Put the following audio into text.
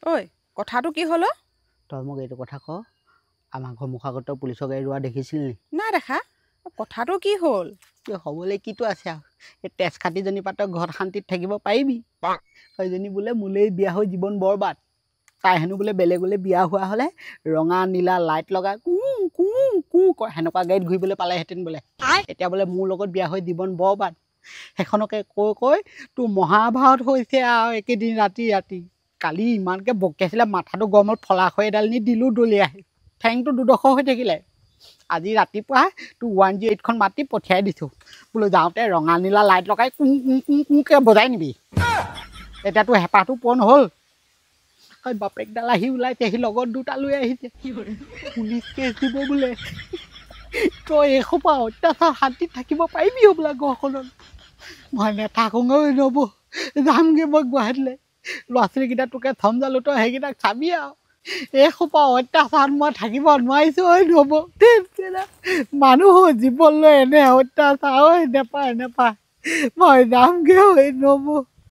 ঐ কথাটো কি হ'ল? তই মোক এইটো কথা ক আমাৰ ঘৰ মুখাগত পুলিচৰ গাড়ী ৰোৱা দেখিছিল নি? নাই দেখা। কথাটো কি হ'ল? হ'বলৈ কিটো আছে আৰু এই তেজ খাটিজনী পাতৰ ঘৰত শান্তিত থাকিব পাৰিবি? সেইজনী বোলে মোলেই বিয়া হৈ জীৱন বৰবাদ। তাই হেনো বোলে বেলেগলৈ বিয়া হোৱা হ'লে ৰঙা নীলা লাইট লগাই কয় সেনেকুৱা গাড়ীত ঘূৰিবলৈ পালেহেঁতেন বোলে। এতিয়া বোলে মোৰ লগত বিয়া হৈ জীৱন বৰবাদ। সেইখনকে কৈ কৈ তোৰ মহাভাৰত হৈছে আৰু একেদিন ৰাতি ৰাতি। কালি ইমানকৈ বকিয়াইছিলে মাথাটো গৰমত ফলাশয় এডাল নি দিলোঁ দলিয়াই। ঠেংটো দুডোখৰ হৈ থাকিলে। আজি ৰাতিপুৱা তোৰ 108খন মাতি পঠিয়াই দিছোঁ বোলো যাওঁতে ৰঙা নীলা লাইট লগাই কুঁকৈ বজাই নিবি। এতিয়া তোৰ হেঁপাহটো পূৰণ হ'ল। বাপেকডাল আহি ওলাইছে, সি লগত দুটা লৈ আহিছে। পুলিচ কেছ দিব বোলে। তই এসোপা অত্যাচাৰ শান্তিত থাকিব পাৰিবি বোলা ঘৰখনত? মই নেথাকোঁগৈ নব, যামগৈ মই গুৱাহাটীলৈ। ল'ৰা ছোৱালীকেইটা তোকে চমজালো, তই সেইকেইটাক চাবি আৰু। এসোপা অত্যাচাৰত মই থাকিব নোৱাৰিছোঁ ঐ নব। মানুহৰ জীৱন লৈ এনে অত্যাচাৰ ঐ নেপায় নেপায়। মই যামগৈ ঐ নব।